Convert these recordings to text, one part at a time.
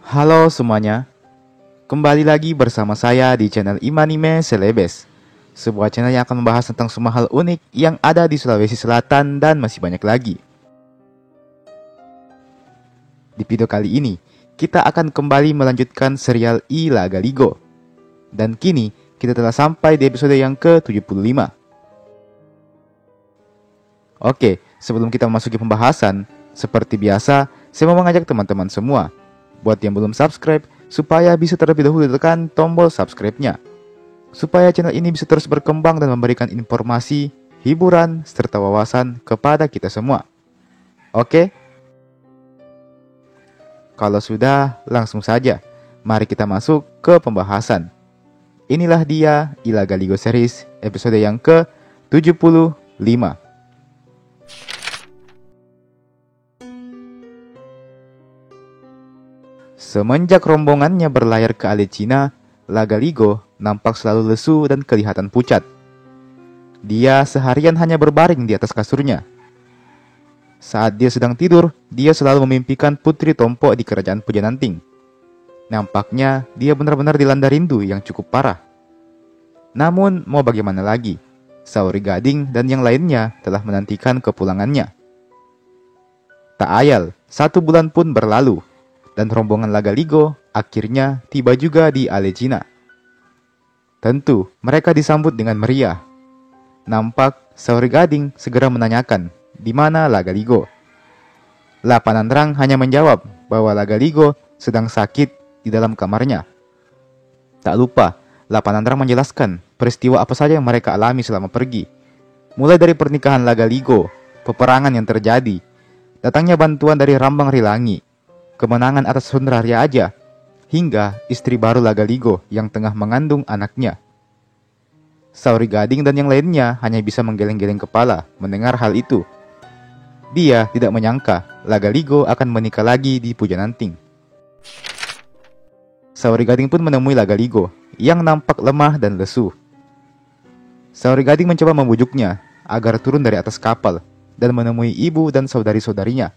Halo semuanya, kembali lagi bersama saya di channel Imanime Celebes, sebuah channel yang akan membahas tentang semua hal unik yang ada di Sulawesi Selatan dan masih banyak lagi. Di video kali ini, kita akan kembali melanjutkan serial I Laga Ligo. Dan kini, kita telah sampai di episode yang ke-75. Oke, sebelum kita memasuki pembahasan, seperti biasa, saya mau mengajak teman-teman semua buat yang belum subscribe, supaya bisa terlebih dahulu tekan tombol subscribe-nya, supaya channel ini bisa terus berkembang dan memberikan informasi, hiburan, serta wawasan kepada kita semua. Oke? Kalau sudah, langsung saja. Mari kita masuk ke pembahasan. Inilah dia I Laga Ligo Series episode yang ke-75. Semenjak rombongannya berlayar ke Alecina, Laga Ligo nampak selalu lesu dan kelihatan pucat. Dia seharian hanya berbaring di atas kasurnya. Saat dia sedang tidur, dia selalu memimpikan Putri Tompo di kerajaan Pujananting. Nampaknya dia benar-benar dilanda rindu yang cukup parah. Namun, mau bagaimana lagi? Sauri Gading dan yang lainnya telah menantikan kepulangannya. Tak ayal, 1 bulan pun berlalu, dan rombongan Laga Ligo akhirnya tiba juga di Alecina. Tentu, mereka disambut dengan meriah. Nampak Sauri Gading segera menanyakan di mana Laga Ligo. Panandrang hanya menjawab bahwa Laga Ligo sedang sakit di dalam kamarnya. Tak lupa, Panandrang menjelaskan peristiwa apa saja yang mereka alami selama pergi. Mulai dari pernikahan Laga Ligo, peperangan yang terjadi, datangnya bantuan dari Rambang Rilangi, kemenangan atas Sundraria Aja, hingga istri baru Laga Ligo yang tengah mengandung anaknya. Sauri Gading dan yang lainnya hanya bisa menggeleng-geleng kepala mendengar hal itu. Dia tidak menyangka Laga Ligo akan menikah lagi di Pujananting. Sauri Gading pun menemui Laga Ligo yang nampak lemah dan lesu. Sauri Gading mencoba membujuknya agar turun dari atas kapal dan menemui ibu dan saudari-saudarinya.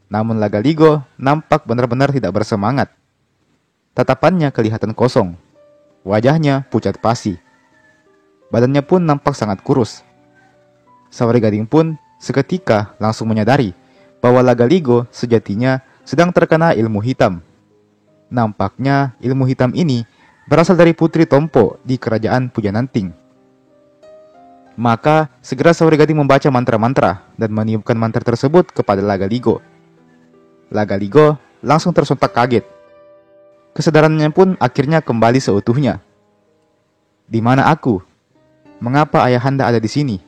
Namun Laga Ligo nampak benar-benar tidak bersemangat. Tatapannya kelihatan kosong. Wajahnya pucat pasi. Badannya pun nampak sangat kurus. Sauri Gading pun seketika langsung menyadari bahwa Laga Ligo sejatinya sedang terkena ilmu hitam. Nampaknya ilmu hitam ini berasal dari Putri Tompo di kerajaan Pujananting. Maka segera Sauri Gading membaca mantra-mantra dan meniupkan mantra tersebut kepada Laga Ligo. Laga Ligo langsung tersontak kaget. Kesadarannya pun akhirnya kembali seutuhnya. Di mana aku? Mengapa ayahanda ada di sini?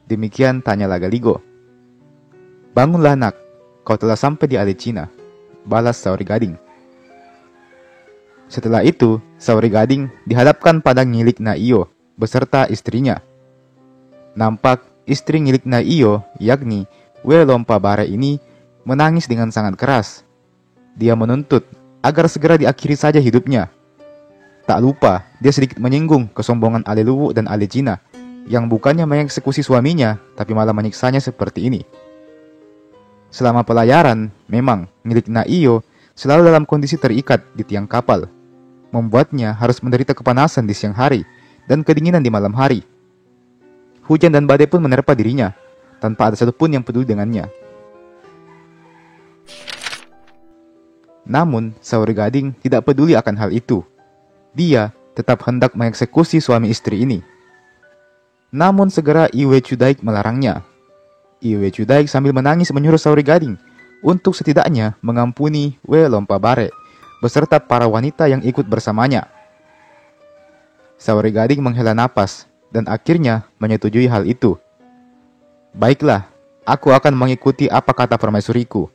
Demikian tanya Laga Ligo. Bangunlah nak, kau telah sampai di Alecina, balas Sauri Gading. Setelah itu, Sauri Gading dihadapkan pada Ngilik Naiyo beserta istrinya. Nampak istri Ngilik Naiyo, yakni Welompa Bare ini, menangis dengan sangat keras. Dia menuntut agar segera diakhiri saja hidupnya. Tak lupa, dia sedikit menyinggung kesombongan Aleluwu dan Alecina, yang bukannya mengeksekusi suaminya, tapi malah menyiksanya seperti ini. Selama pelayaran, memang Ngilik Naiyo selalu dalam kondisi terikat di tiang kapal, membuatnya harus menderita kepanasan di siang hari dan kedinginan di malam hari. Hujan dan badai pun menerpa dirinya, tanpa ada satupun yang peduli dengannya. Namun, Sauri Gading tidak peduli akan hal itu. Dia tetap hendak mengeksekusi suami istri ini. Namun segera Iwe Cudaik melarangnya. Iwe Cudaik sambil menangis menyuruh Sauri Gading untuk setidaknya mengampuni Welompa Bare beserta para wanita yang ikut bersamanya. Sauri Gading menghela napas dan akhirnya menyetujui hal itu. Baiklah, aku akan mengikuti apa kata permaisuriku.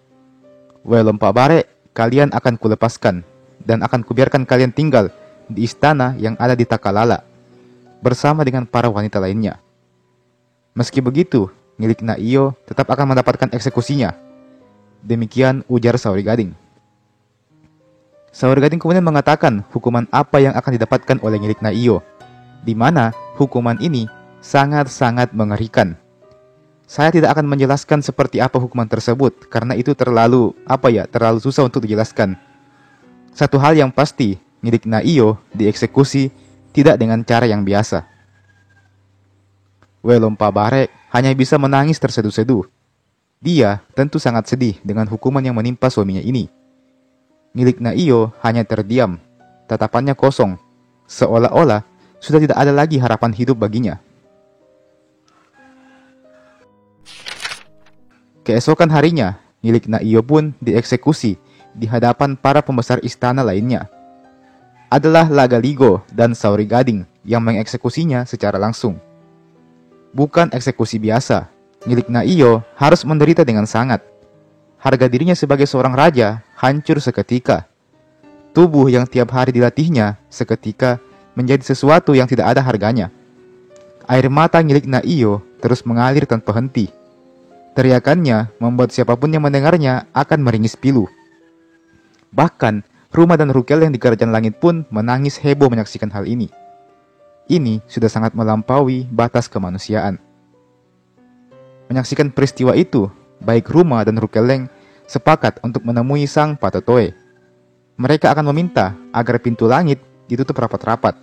Welompa Bare, kalian akan kulepaskan dan akan kubiarkan kalian tinggal di istana yang ada di Takalala bersama dengan para wanita lainnya. Meski begitu, Ngilik Naiyo tetap akan mendapatkan eksekusinya. Demikian ujar Sauri Gading. Sauri Gading kemudian mengatakan hukuman apa yang akan didapatkan oleh Ngilik Naiyo, di mana hukuman ini sangat-sangat mengerikan. Saya tidak akan menjelaskan seperti apa hukuman tersebut karena itu terlalu susah untuk dijelaskan. Satu hal yang pasti, milik Naiyo dieksekusi tidak dengan cara yang biasa. Welompabare hanya bisa menangis terseduh-seduh. Dia tentu sangat sedih dengan hukuman yang menimpa suaminya ini. Milik Naiyo hanya terdiam, tatapannya kosong, seolah-olah sudah tidak ada lagi harapan hidup baginya. Keesokan harinya, milik Naiyo pun dieksekusi di hadapan para pembesar istana lainnya. Adalah Lagaligo dan Saori Gading yang mengeksekusinya secara langsung. Bukan eksekusi biasa, milik Naiyo harus menderita dengan sangat. Harga dirinya sebagai seorang raja hancur seketika. Tubuh yang tiap hari dilatihnya seketika menjadi sesuatu yang tidak ada harganya. Air mata milik Naiyo terus mengalir tanpa henti. Teriakannya membuat siapapun yang mendengarnya akan meringis pilu. Bahkan, Ruma dan Rukel yang di Kerajaan Langit pun menangis heboh menyaksikan hal ini. Ini sudah sangat melampaui batas kemanusiaan. Menyaksikan peristiwa itu, baik Ruma dan Rukeleng sepakat untuk menemui sang Patotoe. Mereka akan meminta agar pintu langit ditutup rapat-rapat.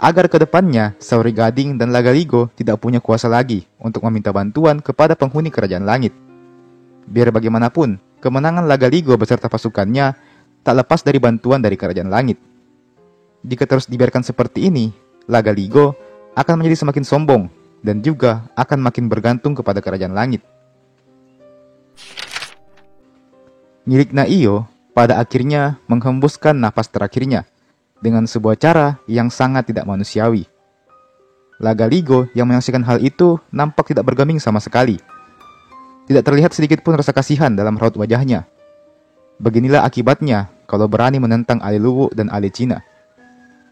Agar ke depannya, Saori Gading dan Lagaligo tidak punya kuasa lagi untuk meminta bantuan kepada penghuni Kerajaan Langit. Biar bagaimanapun, kemenangan Lagaligo beserta pasukannya tak lepas dari bantuan dari Kerajaan Langit. Jika terus dibiarkan seperti ini, Lagaligo akan menjadi semakin sombong dan juga akan makin bergantung kepada Kerajaan Langit. Milik Naiyo pada akhirnya menghembuskan nafas terakhirnya dengan sebuah cara yang sangat tidak manusiawi. Lagaligo yang menyaksikan hal itu nampak tidak bergeming sama sekali. Tidak terlihat sedikit pun rasa kasihan dalam raut wajahnya. Beginilah akibatnya kalau berani menentang Aleluwu dan Alecina.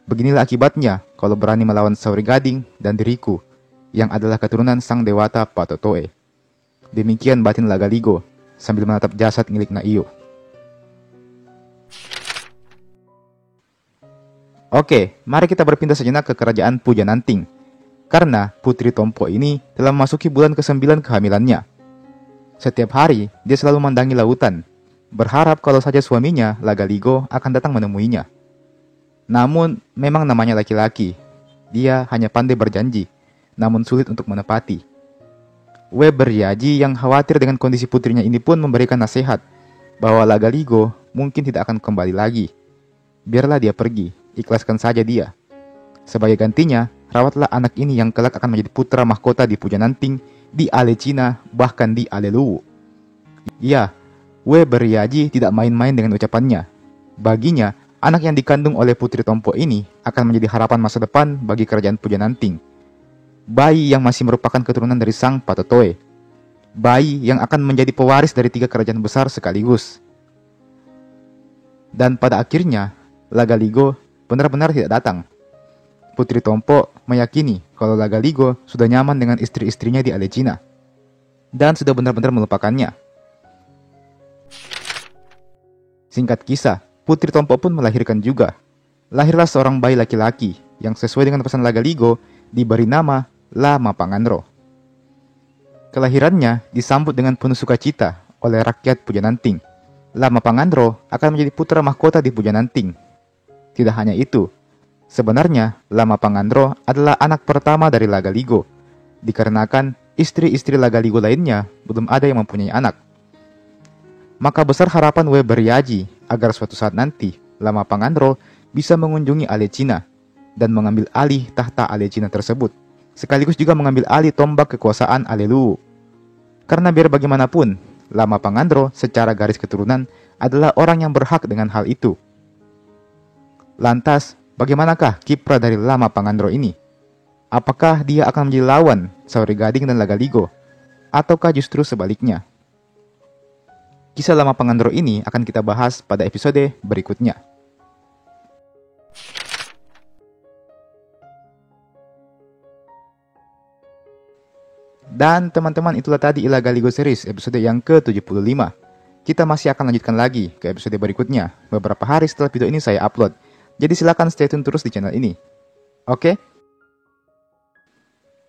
Beginilah akibatnya kalau berani melawan Saori Gading dan diriku, yang adalah keturunan sang dewata Patotoe. Demikian batin Lagaligo sambil menatap jasad milik Naiyo. Oke, mari kita berpindah sejenak ke kerajaan Pujananting. Karena Putri Tompo ini telah memasuki bulan ke-9 kehamilannya. Setiap hari, dia selalu memandangi lautan, berharap kalau saja suaminya, Lagaligo, akan datang menemuinya. Namun, memang namanya laki-laki. Dia hanya pandai berjanji, namun sulit untuk menepati. Beryaji yang khawatir dengan kondisi putrinya ini pun memberikan nasihat bahwa Lagaligo mungkin tidak akan kembali lagi. Biarlah dia pergi, ikhlaskan saja dia. Sebagai gantinya, rawatlah anak ini yang kelak akan menjadi putra mahkota di Pujananting, di Alecina, bahkan di Aleluwu. Ya, Beryaji tidak main-main dengan ucapannya. Baginya, anak yang dikandung oleh Putri Tompo ini akan menjadi harapan masa depan bagi kerajaan Pujananting. Bayi yang masih merupakan keturunan dari sang Patotoe. Bayi yang akan menjadi pewaris dari 3 kerajaan besar sekaligus. Dan pada akhirnya, Lagaligo benar-benar tidak datang. Putri Tompo meyakini kalau Lagaligo sudah nyaman dengan istri-istrinya di Alecina dan sudah benar-benar melupakannya. Singkat kisah, Putri Tompo pun melahirkan juga. Lahirlah seorang bayi laki-laki yang sesuai dengan pesan Lagaligo diberi nama Lama Pangandro. Kelahirannya disambut dengan penuh sukacita oleh rakyat Pujananting. Lama Pangandro akan menjadi putra mahkota di Pujananting. Tidak hanya itu, sebenarnya Lama Pangandro adalah anak pertama dari Lagaligo, dikarenakan istri-istri Lagaligo lainnya belum ada yang mempunyai anak. Maka besar harapan Beryaji agar suatu saat nanti Lama Pangandro bisa mengunjungi Alecina dan mengambil alih tahta Alecina tersebut, sekaligus juga mengambil alih tombak kekuasaan Aleluwu. Karena biar bagaimanapun, Lama Pangandro secara garis keturunan adalah orang yang berhak dengan hal itu. Lantas, bagaimanakah kiprah dari Lama Pangandro ini? Apakah dia akan menjadi lawan Saori Gading dan Lagaligo? Ataukah justru sebaliknya? Kisah Lama Pangandro ini akan kita bahas pada episode berikutnya. Dan teman-teman, itulah tadi Lagaligo Series episode yang ke-75. Kita masih akan lanjutkan lagi ke episode berikutnya beberapa hari setelah video ini saya upload. Jadi silakan stay tune terus di channel ini. Oke?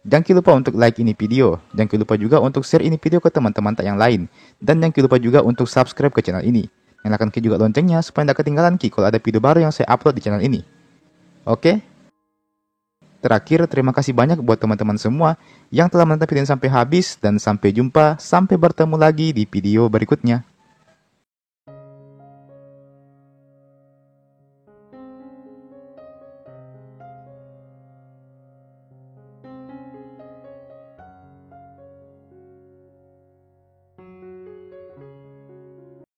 Jangan lupa untuk like ini video. Jangan lupa juga untuk share ini video ke teman-teman yang lain. Dan jangan lupa juga untuk subscribe ke channel ini. Nyalakan Ki juga loncengnya supaya tidak ketinggalan Ki kalau ada video baru yang saya upload di channel ini. Oke? Terakhir, terima kasih banyak buat teman-teman semua yang telah menonton video ini sampai habis, dan sampai jumpa, sampai bertemu lagi di video berikutnya.